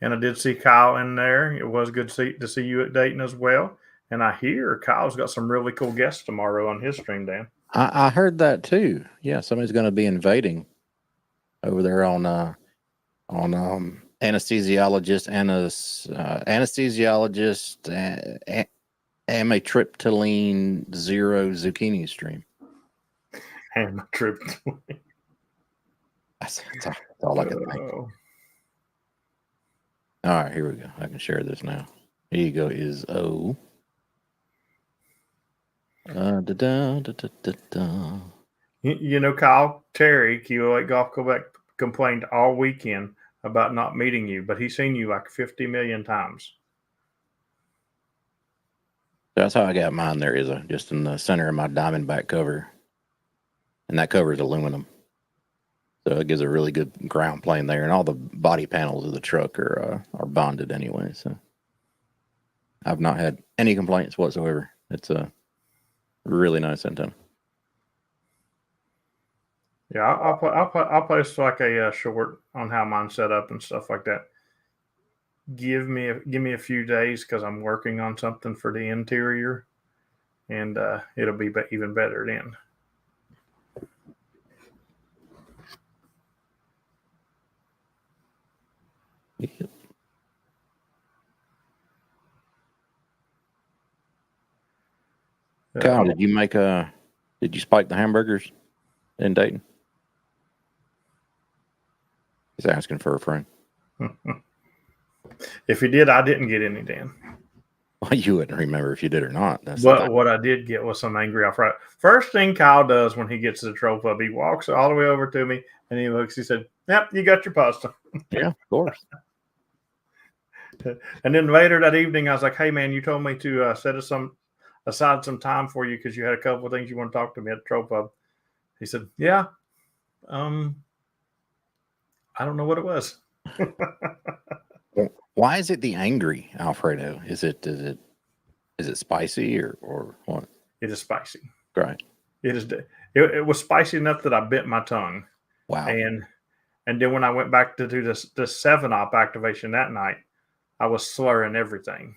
and I did see Kyle in there. It was good to see you at Dayton as well. And I hear Kyle's got some really cool guests tomorrow on his stream, Dan. I heard that too. Yeah, somebody's going to be invading over there on anesthesiologist amitriptyline 0 zucchini stream. Amitriptyline. That's all I can think. All right, here we go. I can share this now. Here you go. Is O. Kyle Terry, Kilo 8 Golf Quebec, complained all weekend about not meeting you, but he's seen you like 50 million times. That's how I got mine. There is just in the center of my Diamondback cover, and that cover is aluminum, so it gives a really good ground plane there. And all the body panels of the truck are bonded anyway, so I've not had any complaints whatsoever. It's a really nice antenna. Yeah, I'll post like a short on how mine's set up and stuff like that. Give me a few days because I'm working on something for the interior, and it'll be even better then. Yeah. Kyle, did you spike the hamburgers in Dayton? He's asking for a friend. If you did, I didn't get any, Dan. Well, you wouldn't remember if you did or not. That's But what I did get was some angry Alfredo. First thing Kyle does when he gets to the Troll Pub, he walks all the way over to me and he looks. He said, "Yep, you got your pasta." Yeah, of course. And then later that evening, I was like, "Hey, man, you told me to set aside some time for you because you had a couple of things you want to talk to me at the Troll Pub." He said, "Yeah, I don't know what it was." Why is it the angry Alfredo? Is it spicy or what? It is spicy. Right. It is. It was spicy enough that I bit my tongue. Wow. And then when I went back to do this 7-Op activation that night, I was slurring everything.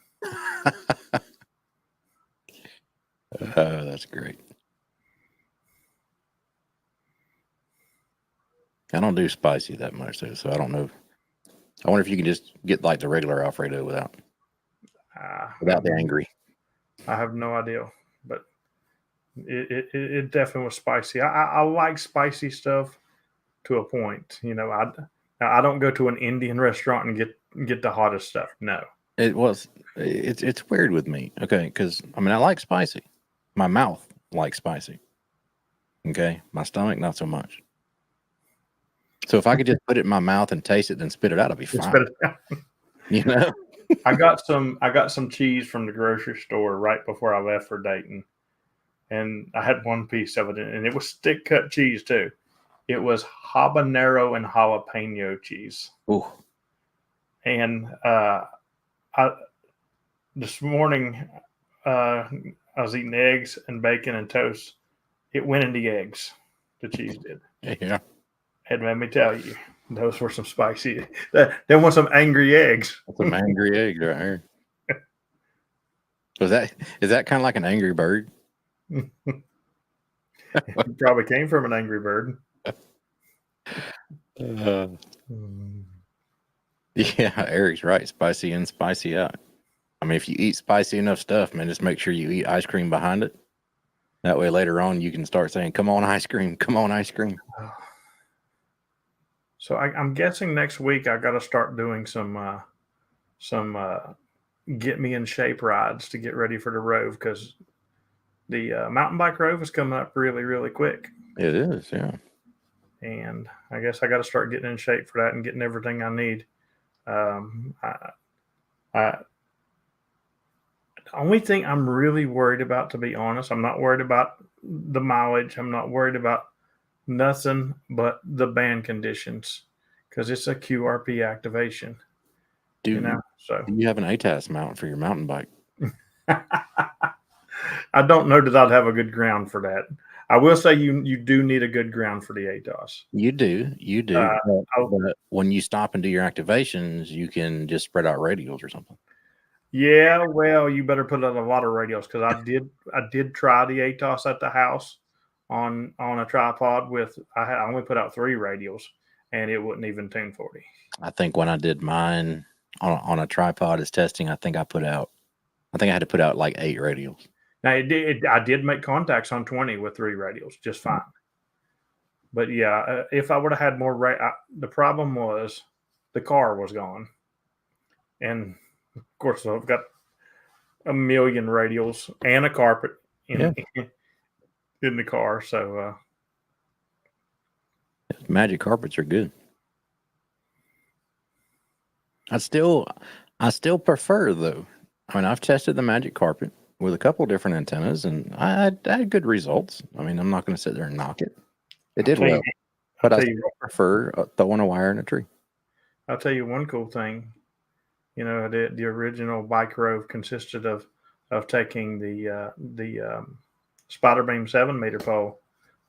That's great. I don't do spicy that much though, so I don't know. I wonder if you can just get like the regular Alfredo without the angry. I have no idea, but it definitely was spicy. I like spicy stuff to a point. You know, I don't go to an Indian restaurant and get the hottest stuff. No, it's weird with me. Okay, because I mean I like spicy. My mouth likes spicy. Okay, my stomach not so much. So if I could just put it in my mouth and taste it, then spit it out, I'll be fine. You know. I got some cheese from the grocery store right before I left for Dayton, and I had one piece of it, and it was stick cut cheese too. It was habanero and jalapeno cheese. Ooh. And this morning I was eating eggs and bacon and toast. It went in the eggs. The cheese did. Yeah. And let me tell you, those were some spicy. There were some angry eggs. Some angry eggs right here. Is that kind of like an angry bird? It probably came from an angry bird. Yeah, Eric's right. Spicy in, spicy out. I mean, if you eat spicy enough stuff, man, just make sure you eat ice cream behind it. That way, later on, you can start saying, "Come on, ice cream! Come on, ice cream!" So I'm guessing next week I got to start doing some get me in shape rides to get ready for the Rove, because the mountain bike Rove is coming up really, really quick. It is, yeah. And I guess I got to start getting in shape for that and getting everything I need. The only thing I'm really worried about, to be honest, I'm not worried about the mileage. I'm not worried about nothing but the band conditions, because it's a QRP activation. Dude, so you have an ATAS mount for your mountain bike. I don't know that I'd have a good ground for that. I will say you do need a good ground for the ATOS. You do. But when you stop and do your activations, you can just spread out radials or something. Yeah, well, you better put out a lot of radials, because I did try the ATOS at the house on a tripod with I only put out 3 radials, and it wouldn't even tune 40. I think when I did mine on a tripod as testing, I think I had to put out like 8 radials. Now I did make contacts on 20 with 3 radials just fine. But yeah, if I would have had more, the problem was the car was gone, and of course I've got a million radials and a carpet in the car. So Magic carpets are good. I still prefer, though. I mean, I've tested the Magic carpet with a couple different antennas, and I had good results. I mean, I'm not going to sit there and knock it. It did well, but I still prefer throwing a wire in a tree. I'll tell you one cool thing. You know, the original bike Rove consisted of taking the Spider Beam 7-meter pole,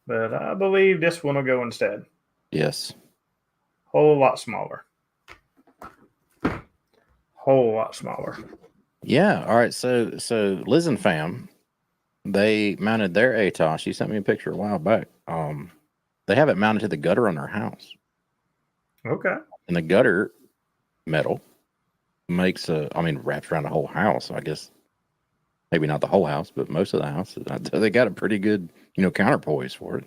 but I believe this one will go instead. Yes, whole lot smaller. Whole lot smaller. Yeah. All right. So Liz and fam, They mounted their ATOS. She sent me a picture a while back. They have it mounted to the gutter on their house. Okay. And the gutter metal makes wraps around the whole house. I guess maybe not the whole house, but most of the house. They got a pretty good, counterpoise for it.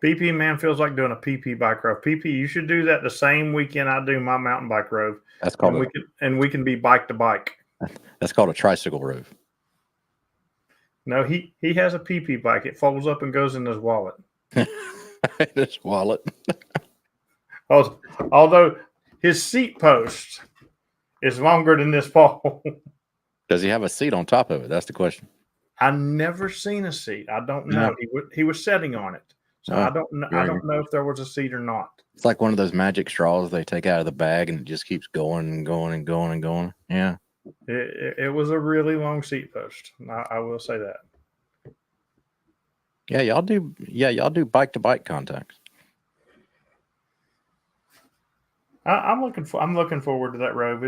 PP man feels like doing a PP bike rove. PP, you should do that the same weekend I do my mountain bike rove. That's called we can be bike to bike. That's called a tricycle rove. No, he has a PP bike. It folds up and goes in his wallet. His wallet. Although his seat post is longer than this pole. Does he have a seat on top of it? That's the question. I never seen a seat. I don't know. He was sitting on it. So I don't know if there was a seat or not. It's like one of those magic straws they take out of the bag and it just keeps going and going and going and going. Yeah. It was a really long seat post. I will say that. Yeah, y'all do bike to bike contacts. I'm looking forward to that rove.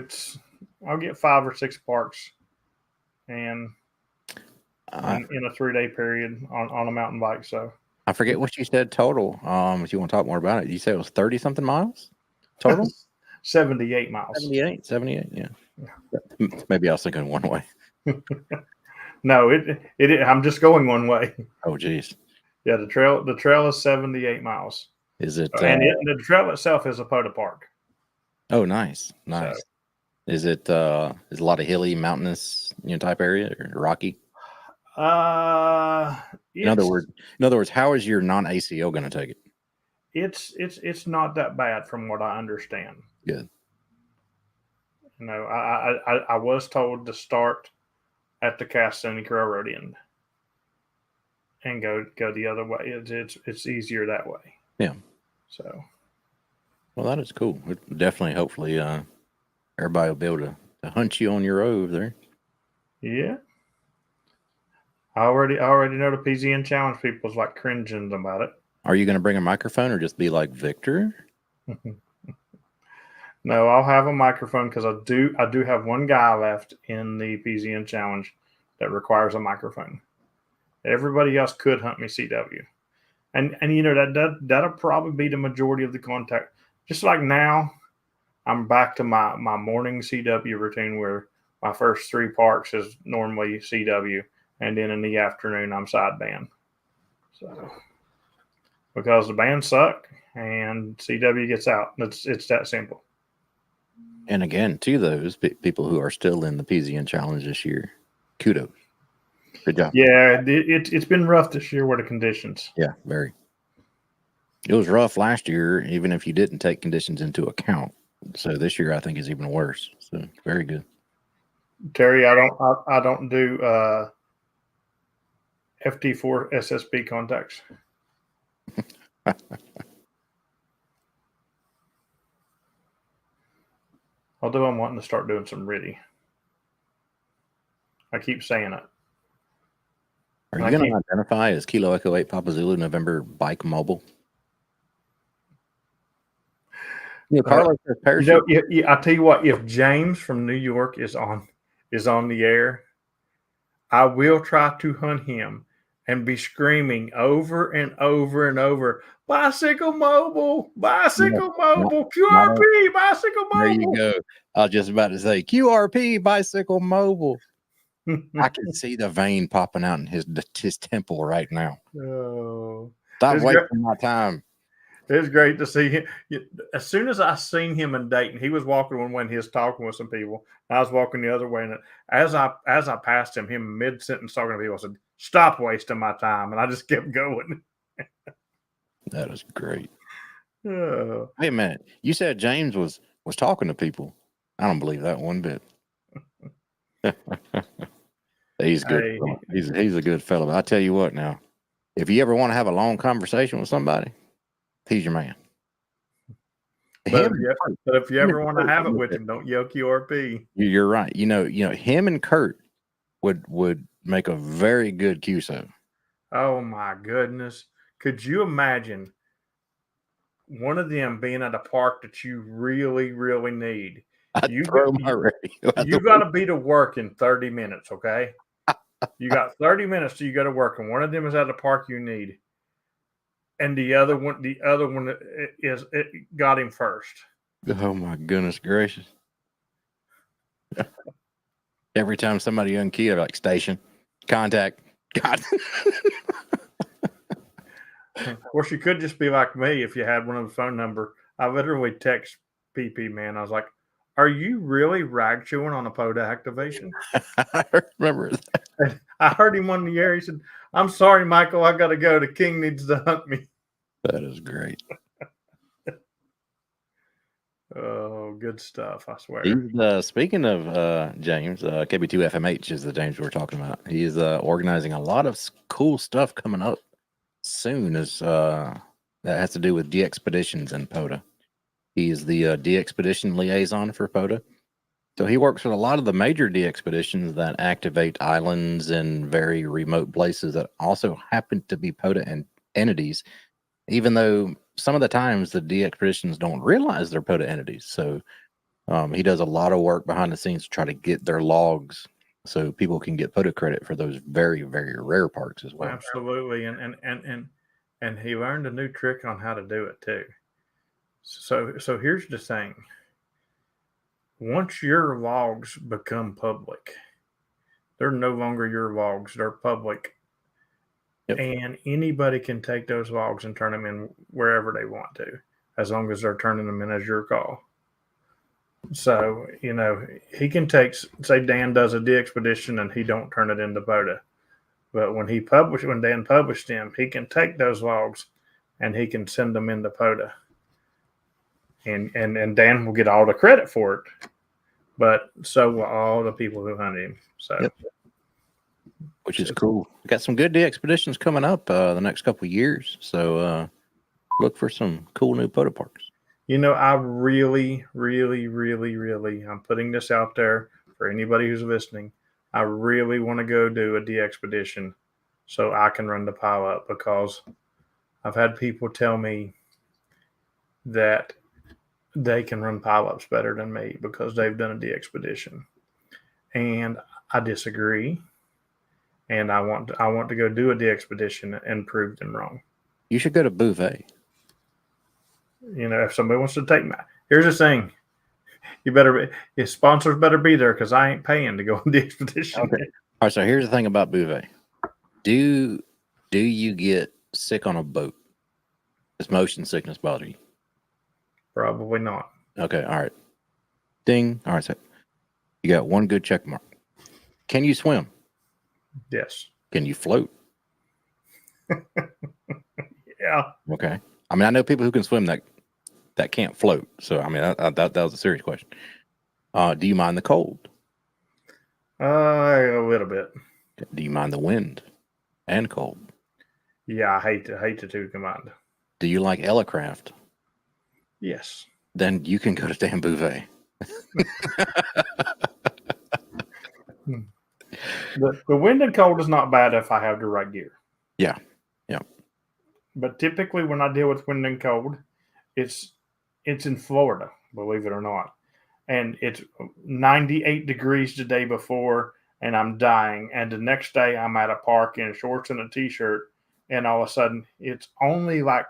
I'll get 5 or 6 parks and in a 3-day period on a mountain bike. So I forget what you said total. If you want to talk more about it, you said it was 30 something miles total. 78 miles. 78. Yeah. Maybe I was thinking one way. No, it. I'm just going one way. Oh, geez. Yeah, the trail is 78 miles. Is it? And the trail itself is a photo park. Oh, nice. So, is it? Is a lot of hilly, mountainous, type area or rocky? In other words, how is your non-ACO going to take it? It's not that bad from what I understand. Good. I was told to start at the Cass Scenic Railroad end and go the other way. It's easier that way. Yeah. So. Well, that is cool. Definitely, hopefully, everybody will be able to hunt you on your rove there. Yeah. I already know the PZN Challenge people's like cringing about it. Are you going to bring a microphone or just be like Victor? No, I'll have a microphone because I do have one guy left in the PZN Challenge that requires a microphone. Everybody else could hunt me CW, and that'll probably be the majority of the contact. Just like now, I'm back to my morning CW routine where my first 3 parks is normally CW, and then in the afternoon I'm sideband. So because the bands suck and CW gets out, it's that simple. And again, to those people who are still in the PZN Challenge this year, kudos. Good job. Yeah, it's been rough this year with the conditions. Yeah, very. It was rough last year, even if you didn't take conditions into account. So this year, I think, is even worse. So very good. Terry, I don't do FT4 SSB contacts. Although I'm wanting to start doing some RIDI. I keep saying it. Are you going to identify as Kilo Echo 8 Papa Zulu November Bike Mobile? Carlos says parachute. I tell you what, if James from New York is on the air, I will try to hunt him and be screaming over and over and over, bicycle mobile, QRP, bicycle mobile. There you go. I was just about to say QRP, bicycle mobile. I can see the vein popping out in his temple right now. Oh, stop wasting my time. It's great to see him. As soon as I seen him in Dayton, he was walking one way and he was talking with some people. I was walking the other way, and as I passed him mid sentence talking to people, I said, "Stop wasting my time," and I just kept going. That is great. Oh. Wait a minute, you said James was talking to people. I don't believe that one bit. He's good. Hey. He's a good fellow. I tell you what, now, if you ever want to have a long conversation with somebody, he's your man. But if you ever want to have it with him, don't yell QRP. You're right. You know, him and Kurt would make a very good QSO. Oh my goodness. Could you imagine one of them being at a park that you really, really need? I'd You throw got my radio out you the got to be to work in 30 minutes, okay? You got 30 minutes till you go to work, and one of them is at the park you need, and the other one is it got him first. Oh my goodness gracious! Every time somebody unkeyed, they're like station, contact, God. Or she could just be like me if you had one of the phone number. I literally text PP man. I was like, "Are you really rag chewing on a POTA activation?" I remember that. And I heard him on the air. He said, "I'm sorry, Michael. I got to go. The king needs to hunt me." That is great. Oh, good stuff. I swear. He's speaking of James, KB2FMH is the James we're talking about. He's organizing a lot of cool stuff coming up soon as that has to do with de-expeditions in POTA. He is the de-expedition liaison for POTA. So he works with a lot of the major de-expeditions that activate islands in very remote places that also happen to be POTA entities, even though some of the times the de-expeditions don't realize they're POTA entities. So he does a lot of work behind the scenes to try to get their logs so people can get POTA credit for those very, very rare parks as well. Absolutely, and he learned a new trick on how to do it too. So here's the thing. Once your logs become public, they're no longer your logs, they're public. Yep. And anybody can take those logs and turn them in wherever they want to, as long as they're turning them in as your call. So, he can take, say Dan does a de-expedition and he don't turn it into POTA. But when Dan published them, he can take those logs and he can send them into POTA. And Dan will get all the credit for it. But so will all the people who hunted him. So, yep. Which is cool. We got some good de-expeditions coming up the next couple of years. So look for some cool new POTA parks. I really, really, really, really, I'm putting this out there for anybody who's listening. I really want to go do a de-expedition so I can run the pile up, because I've had people tell me that they can run pile-ups better than me because they've done a de-expedition. And I disagree. And I want to go do a de-expedition and prove them wrong. You should go to Bouvet. If somebody wants to take here's the thing. Your sponsors better be there, because I ain't paying to go on the expedition. Okay. All right, so here's the thing about Bouvet. Do you get sick on a boat? Does motion sickness bother you? Probably not. Okay, all right. Ding. All right, so you got one good check mark. Can you swim? Yes. Can you float? Yeah. Okay. I mean, I know people who can swim that can't float. So, I mean, that was a serious question. Do you mind the cold? A little bit. Do you mind the wind and cold? Yeah, I hate the two combined. Do you like Elecraft? Yes. Then you can go to Dan Bouvet. The wind and cold is not bad if I have the right gear. Yeah. But typically when I deal with wind and cold, it's in Florida, believe it or not. And it's 98 degrees the day before, and I'm dying. And the next day I'm at a park in shorts and a t-shirt, and all of a sudden it's only like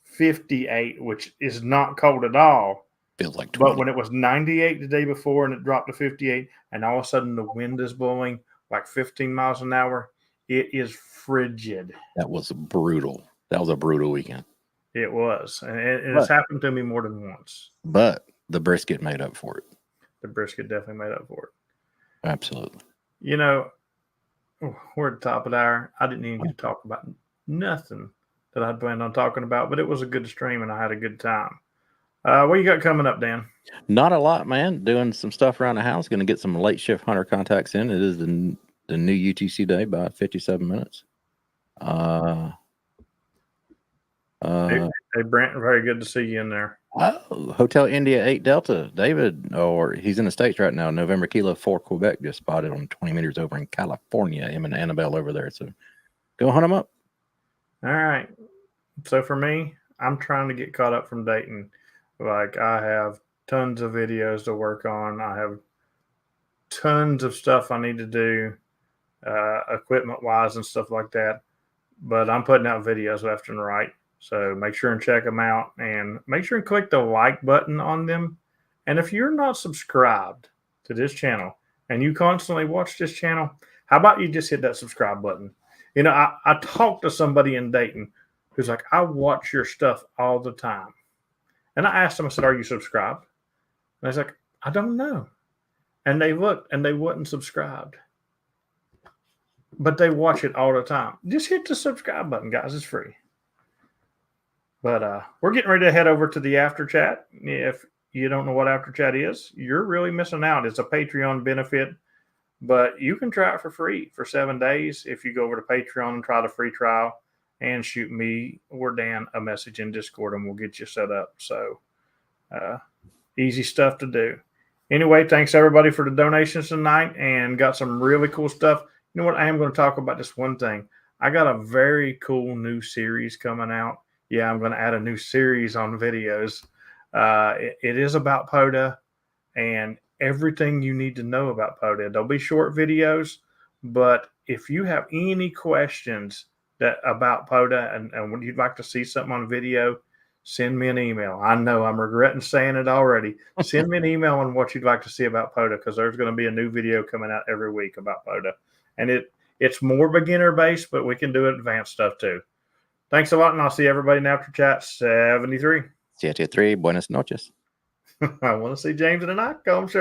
58, which is not cold at all. Feels like 20. But when it was 98 the day before and it dropped to 58, and all of a sudden the wind is blowing like 15 miles an hour, it is frigid. That was brutal. That was a brutal weekend. It was. And it's happened to me more than once. But the brisket made up for it. The brisket definitely made up for it. Absolutely. We're at the top of the hour. I didn't even get to talk about nothing that I'd planned on talking about, but it was a good stream and I had a good time. What you got coming up, Dan? Not a lot, man. Doing some stuff around the house. Going to get some late shift hunter contacts in. It is the new UTC day by 57 minutes. Hey, Brent, very good to see you in there. Oh, Hotel India 8 Delta. David, or he's in the States right now. November Kilo 4 Quebec just spotted on 20 meters over in California. Him and Annabelle over there. So go hunt him up. All right. So for me, I'm trying to get caught up from Dayton. Like I have tons of videos to work on. I have tons of stuff I need to do, equipment wise and stuff like that. But I'm putting out videos left and right. So make sure and check them out, and make sure and click the like button on them. And if you're not subscribed to this channel and you constantly watch this channel, how about you just hit that subscribe button? You know, I talked to somebody in Dayton who's like, I watch your stuff all the time. And I asked him, I said, are you subscribed? And I was like, I don't know. And they looked and they wasn't subscribed. But they watch it all the time. Just hit the subscribe button, guys. It's free. But we're getting ready to head over to the after chat. If you don't know what after chat is, you're really missing out. It's a Patreon benefit, but you can try it for free for 7 days if you go over to Patreon and try the free trial and shoot me or Dan a message in Discord, and we'll get you set up. So easy stuff to do. Anyway, thanks everybody for the donations tonight, and got some really cool stuff. You know what? I am going to talk about this one thing. I got a very cool new series coming out. Yeah, I'm going to add a new series on videos. It is about POTA and everything you need to know about POTA. There'll be short videos, but if you have any questions about POTA and would you'd like to see something on video, send me an email. I know I'm regretting saying it already. Send me an email on what you'd like to see about POTA, because there's going to be a new video coming out every week about POTA. And it's more beginner based, but we can do advanced stuff too. Thanks a lot, and I'll see everybody in After Chat 73. 73. Buenas noches. I want to see James in the night. I'm sure.